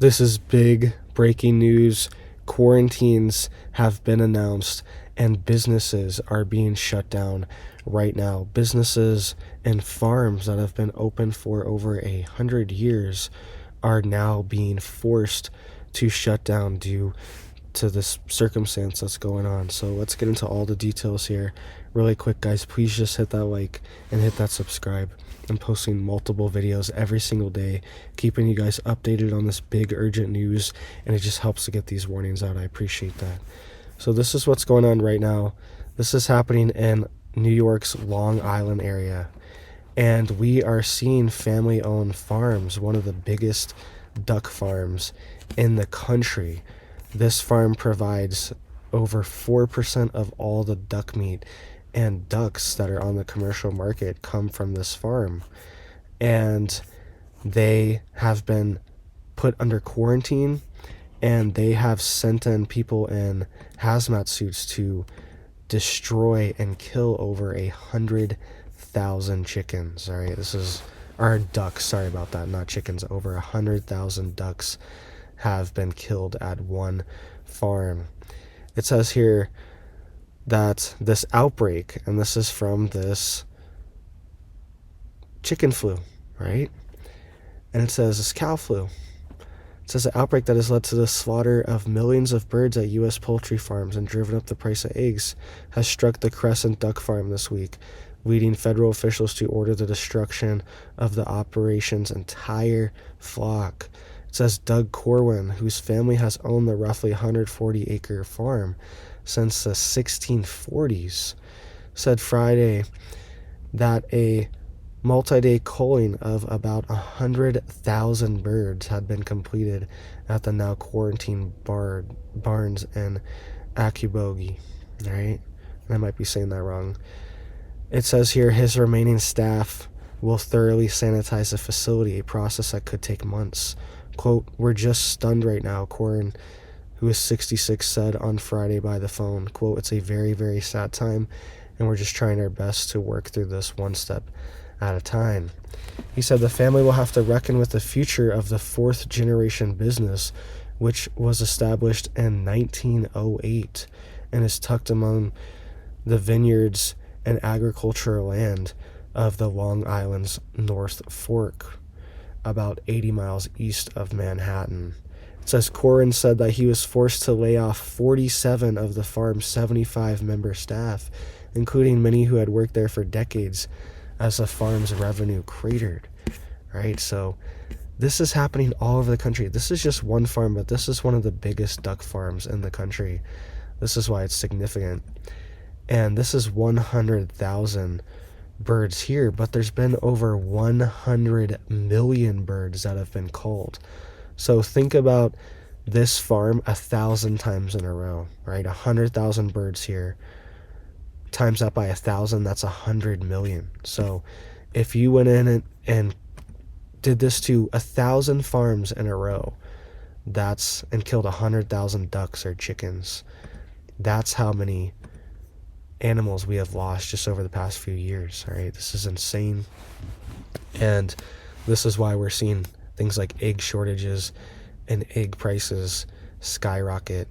This is big breaking news. Quarantines have been announced and businesses are being shut down right now. Businesses and farms that have been open for over 100 years are now being forced to shut down due to this circumstance that's going on. So let's get into all the details here really quick, guys. Please just hit that like and hit that subscribe. I'm posting multiple videos every single day, keeping you guys updated on this big urgent news, and it just helps to get these warnings out. I appreciate that. So this is what's going on right now. This is happening in New York's Long Island area, and we are seeing family-owned farms, one of the biggest duck farms in the country. This farm provides over 4% of all the duck meat and ducks that are on the commercial market come from this farm. And they have been put under quarantine, and they have sent in people in HazMat suits to destroy and kill over 100,000 chickens. All right, this is our ducks. Sorry about that, not chickens. Over 100,000 ducks have been killed at one farm. It says here that this outbreak, and this is from this chicken flu, right? And it says this cow flu. It says the outbreak that has led to the slaughter of millions of birds at U.S. poultry farms and driven up the price of eggs has struck the Crescent Duck Farm this week, leading federal officials to order the destruction of the operation's entire flock. It says Doug Corwin, whose family has owned the roughly 140-acre farm since the 1640s, said Friday that a multi-day culling of about 100,000 birds had been completed at the now quarantined barns in Accubogie. Right? I might be saying that wrong. It says here his remaining staff will thoroughly sanitize the facility, a process that could take months. Quote, "We're just stunned right now," Corwin, who is 66, said on Friday by the phone. Quote, "It's a very, very sad time, and we're just trying our best to work through this one step at a time." He said the family will have to reckon with the future of the fourth-generation business, which was established in 1908 and is tucked among the vineyards and agricultural land of the Long Island's North Fork, about 80 miles east of Manhattan. It says Corwin said that he was forced to lay off 47 of the farm's 75-member staff, including many who had worked there for decades, as the farm's revenue cratered. Right? So this is happening all over the country. This is just one farm, but this is one of the biggest duck farms in the country. This is why it's significant. And this is 100,000 birds here, but there's been over 100 million birds that have been culled. So think about this farm 1,000 times in a row, right? 100,000 birds here, times that by 1,000, that's 100 million. So if you went in and did this to 1,000 farms in a row, and killed 100,000 ducks or chickens, that's how many animals we have lost just over the past few years. All right, this is insane, and this is why we're seeing things like egg shortages and egg prices skyrocket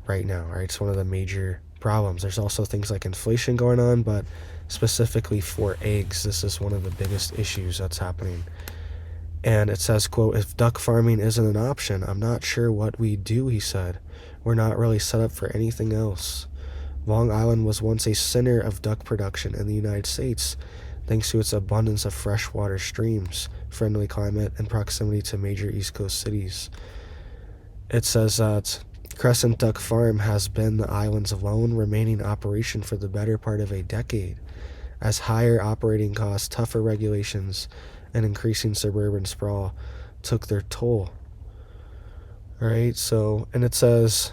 right now. Right, it's one of the major problems. There's also things like inflation going on, but specifically for eggs, this is one of the biggest issues that's happening. And it says, quote, "If duck farming isn't an option, I'm not sure what we do," he said. "We're not really set up for anything else." Long Island was once a center of duck production in the United States, thanks to its abundance of freshwater streams, friendly climate, and proximity to major East Coast cities. It says that Crescent Duck Farm has been the island's lone remaining operation for the better part of a decade, as higher operating costs, tougher regulations, and increasing suburban sprawl took their toll. All right, so, and it says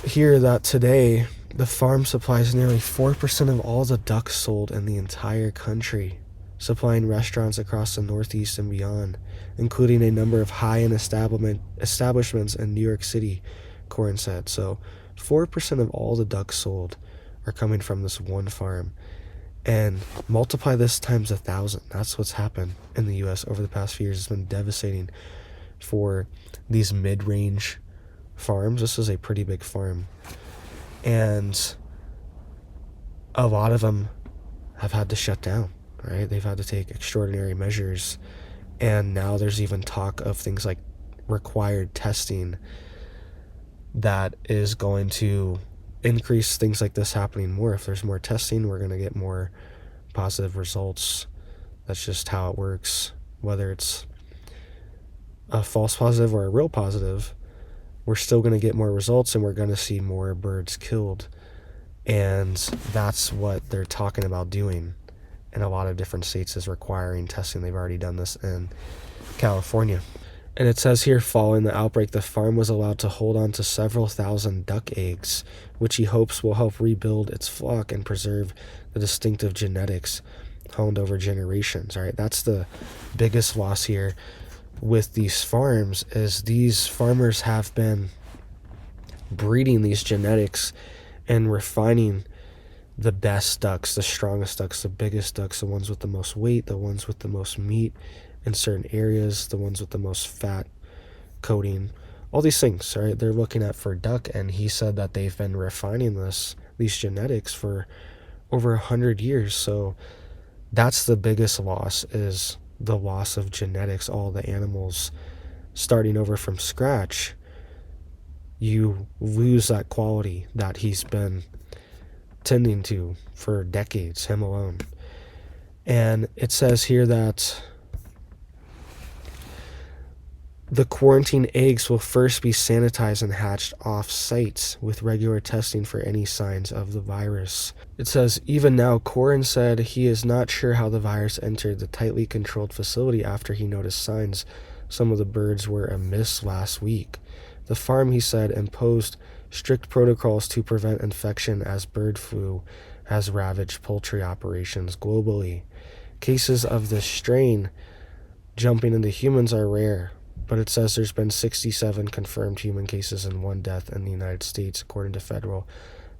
here that today the farm supplies nearly 4% of all the ducks sold in the entire country, supplying restaurants across the Northeast and beyond, including a number of high-end establishments in New York City, Corwin said. So 4% of all the ducks sold are coming from this one farm. And multiply this times 1,000. That's what's happened in the U.S. over the past few years. It's been devastating for these mid-range farms. This is a pretty big farm. And a lot of them have had to shut down, right? They've had to take extraordinary measures. And now there's even talk of things like required testing that is going to increase things like this happening more. If there's more testing, we're going to get more positive results. That's just how it works. Whether it's a false positive or a real positive, we're still going to get more results, and we're going to see more birds killed. And that's what they're talking about doing in a lot of different states, is requiring testing. They've already done this in California. And it says here, following the outbreak, the farm was allowed to hold on to several thousand duck eggs, which he hopes will help rebuild its flock and preserve the distinctive genetics honed over generations. All right, that's the biggest loss here with these farms, is these farmers have been breeding these genetics and refining the best ducks, the strongest ducks, the biggest ducks, the ones with the most weight, the ones with the most meat in certain areas, the ones with the most fat coating, all these things, right? They're looking at for duck, and he said that they've been refining these genetics for over 100 years. So that's the biggest loss, is the loss of genetics. All the animals starting over from scratch, you lose that quality that he's been tending to for decades, him alone. And it says here that the quarantine eggs will first be sanitized and hatched off-site with regular testing for any signs of the virus. It says, even now, Corin said he is not sure how the virus entered the tightly controlled facility after he noticed signs some of the birds were amiss last week. The farm, he said, imposed strict protocols to prevent infection as bird flu has ravaged poultry operations globally. Cases of this strain jumping into humans are rare, but it says there's been 67 confirmed human cases and 1 death in the United States, according to federal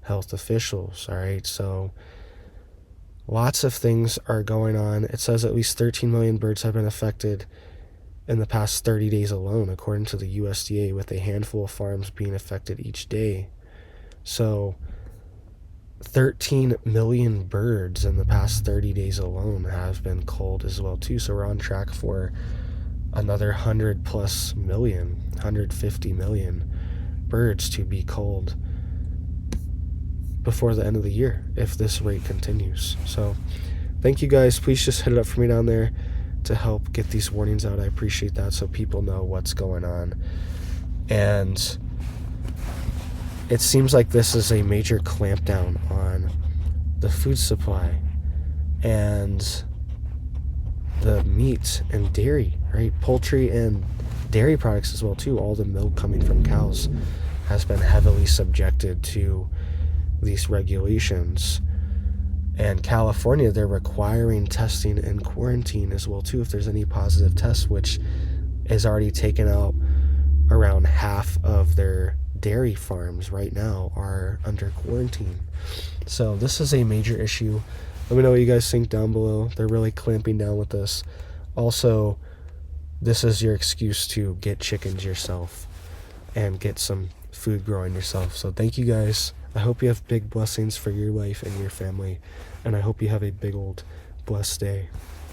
health officials. All right, so lots of things are going on. It says at least 13 million birds have been affected in the past 30 days alone, according to the USDA, with a handful of farms being affected each day. So 13 million birds in the past 30 days alone have been culled as well too. So we're on track for another 100 plus million, 150 million birds to be culled before the end of the year if this rate continues. So thank you guys. Please just hit it up for me down there to help get these warnings out. I appreciate that, so people know what's going on. And it seems like this is a major clampdown on the food supply and the meat and dairy, right? Poultry and dairy products as well too. All the milk coming from cows has been heavily subjected to these regulations. And California, they're requiring testing and quarantine as well too if there's any positive tests, which is already taken out. Around half of their dairy farms right now are under quarantine. So this is a major issue. Let me know what you guys think down below. They're really clamping down with this. Also, this is your excuse to get chickens yourself and get some food growing yourself. So thank you guys. I hope you have big blessings for your life and your family. And I hope you have a big old blessed day.